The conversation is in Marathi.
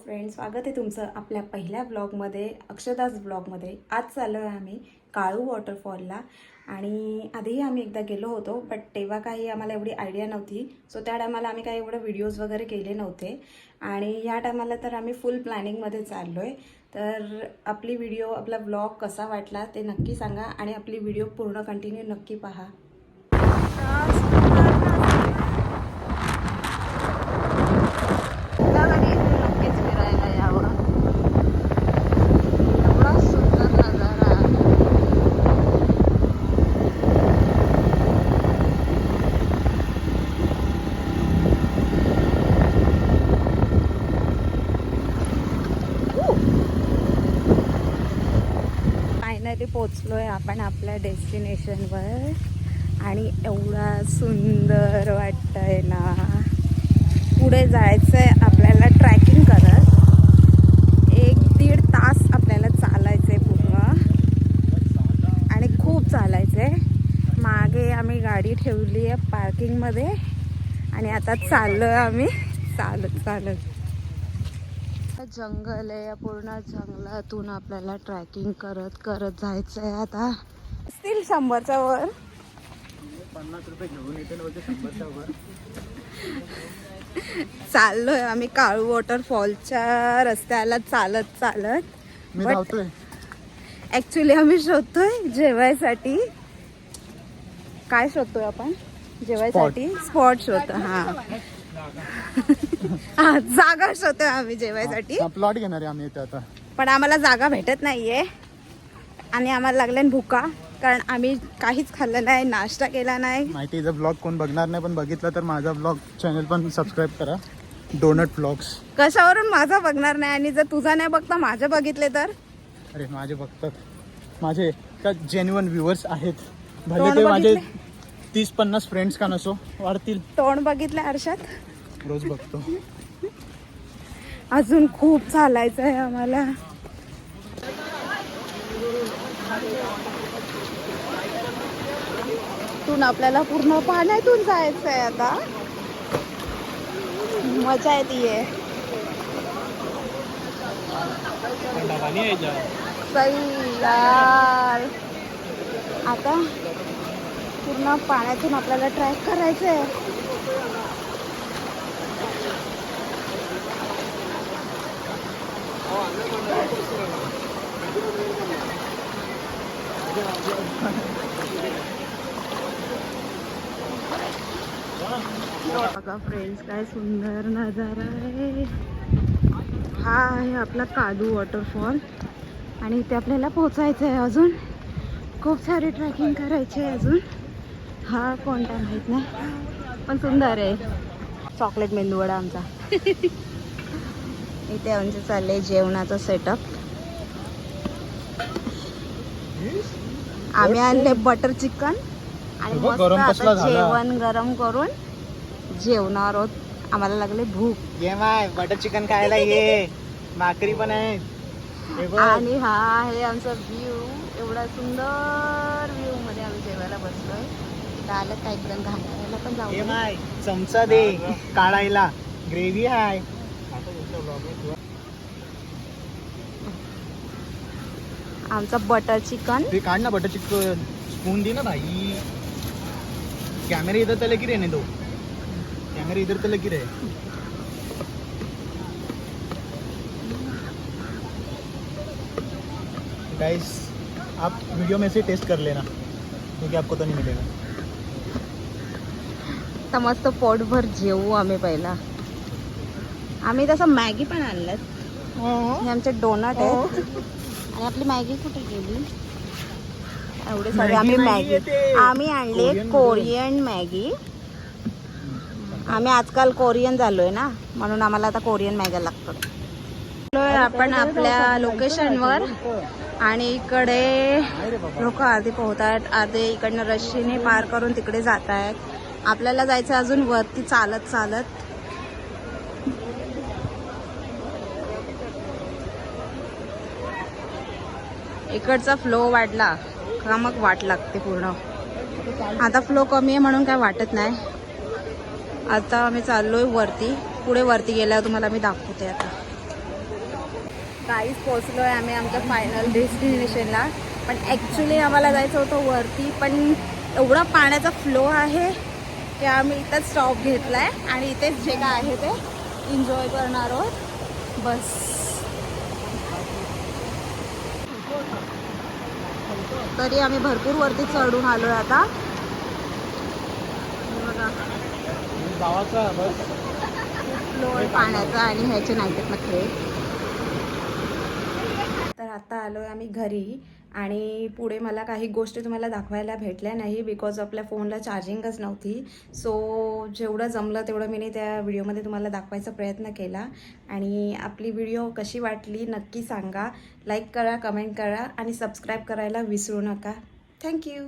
फ्रेंड्स, स्वागत आहे तुमचं आपल्या पहिल्या ब्लॉगमध्ये, अक्षदास ब्लॉगमध्ये। आज चाललो आहे आम्ही काळू वॉटरफॉलला आणि आधीही आम्ही एकदा गेलो होतो, बट तेव्हा काही आम्हाला एवढी आयडिया नव्हती। सो त्या टायमाला आम्ही काही एवढे व्हिडिओज वगैरे केले नव्हते आणि या टायमाला तर आम्ही फुल प्लॅनिंगमध्ये चाललो आहे। तर आपला ब्लॉग कसा वाटला ते नक्की सांगा आणि आपली व्हिडिओ पूर्ण कंटिन्यू नक्की पहा। फायनली पोचलोय आपण आपल्या डेस्टिनेशनवर आणि एवढा सुंदर वाटतंय ना। पुढे जायचंय आपल्याला ट्रॅकिंग करत 1-1.5 तास आपल्याला चालायचंय पूर्ण आणि खूप चालायचंय। मागे आम्ही गाडी ठेवली आहे पार्किंगमध्ये आणि आता चाललोय आम्ही चालत। जंगल आहे, पूर्ण जंगलातून आपल्याला ट्रॅकिंग करत जायचंय। आता असतील 100च्या वर, 50 रुपये घेऊन येते ना, 100च्या वर चाललोय आम्ही काळू वॉटरफॉलच्या रस्त्याला चालत। मी धावतोय। ऍक्च्युली आम्ही शोधतोय जेवायसाठी। काय शोधतोय आपण? जेवायसाठी स्पॉट शोधतो। हा जागा शोधतोय आम्ही जेवायसाठी। प्लॉट घेणार आहे आम्ही इथे आता, पण आम्हाला जागा भेटत नाहीये आणि आम्हाला लागल्या भुका, कारण आम्ही काहीच खाल्लं नाही, नाश्ता केला नाही। माहिती आहे, जर ब्लॉग कोण बघणार नाही पण बघितलं तर माझा ब्लॉग चॅनल पण सबस्क्राईब करा, डोनट ब्लॉग्स। कशावरून माझा बघणार नाही आणि जर तुझा नाही बघता माझे बघितले तर? अरे माझे बघतात, माझे का जेन्युइन व्ह्युअर्स आहेत, भले ते माझे 30-50 फ्रेंड्स का नसो, वाढतील। तोंड बघितलं आरशात? रोज बघतो। अजून खूप चालायचं आहे आम्हाला। तून आपल्याला पूर्ण पाण्यातून जायचं आहे आता। मजा येते सही यार। आता पूर्ण पाण्यातून आपल्याला ट्रॅक करायचं आहे। बघा फ्रेंड्स, काय सुंदर नजारा आहे। हा आहे आपला काळू वॉटरफॉल आणि इथे आपल्याला पोहोचायचं आहे। अजून खूप सारे ट्रॅकिंग करायचे आहे अजून। हा कोणता माहित नाही, पण सुंदर आहे। चॉकलेट मेंदूवडा आमचा। इथे आमचं चाललंय जेवणाचं सेटअप। आम्ही आणले बटर चिकन आणि मस्त आता जेवण गरम करून जेवणार आहोत। आम्हाला लागले भूक। ये माय बटर चिकन खायला ये, भाकरी पण आहे। आणि हा आहे आमचा व्ह्यू, एवढा सुंदर व्ह्यू मध्ये आम्ही जेवायला बसलोय। आलं काही जण घालायला पण जाऊ। ये माय चमचा दे काढायला, ग्रेव्ही आहे। आमचा बटर चिकन। ते काढ ना बटर चिकन, स्पून दे ना भाई। कैमरा इधर तक ही रहने दो, कैमरा इधर तक ही रहे। गाइस आप वीडियो में से टेस्ट कर लेना, क्योंकि आपको तो नहीं मिलेगा। तर मस्त पोटभर जेवू आम्ही पहिला। आम्ही तसं मॅगी पण आणलं। हे आमचे डोनट आहेत आणि आपली मॅगी कुठे गेली? एवढे सारे आम्ही आम्ही आणले कोरियन मॅगी। आम्ही आजकाल कोरियन झालोय ना, म्हणून आम्हाला आता कोरियन मॅगी लागतात। आपण आपल्या लोकेशनवर आणि इकडे लोक अर्धे पोहतात, अर्धे इकडनं रश्शीने पार करून तिकडे जात आहेत। आपल्याला जायचं अजून वरती चालत। इकडचा फ्लो वाढला का मग वाट लागते पूर्ण। आता फ्लो कमी आहे म्हणून काय वाटत नाही। आता आम्ही चाललोय वरती, पुढे वरती गेल्यावर तुम्हाला मी दाखवते आता। काहीच पोचलो आहे आम्ही आमच्या फायनल डेस्टिनेशनला. पण ॲक्च्युली आम्हाला जायचं होतं वरती, पण एवढा पाण्याचा फ्लो आहे की आम्ही इथंच स्टॉप घेतला आहे आणि इथेच जे काय आहे ते एन्जॉय करणार आहोत बस. तरी आम्ही भरपूर वरती चढून आलो आहे आता. बघा गावाचा बस फ्लो आहे पाण्याचा आणि ह्याचे नाहीत नखरे. तर आता आलो आहे आम्ही घरी आणि पुढे मला काही गोष्टी तुम्हाला दाखवायला भेटल्या नाही बिकॉज आपल्या फोनला चार्जिंगच नव्हती. सो जेवढं जमलं तेवढं मी त्या व्हिडिओमध्ये तुम्हाला दाखवायचा प्रयत्न केला. आणि आपली व्हिडिओ कशी वाटली नक्की सांगा. लाईक करा, कमेंट करा आणि सबस्क्राईब करायला विसरू नका. थँक्यू.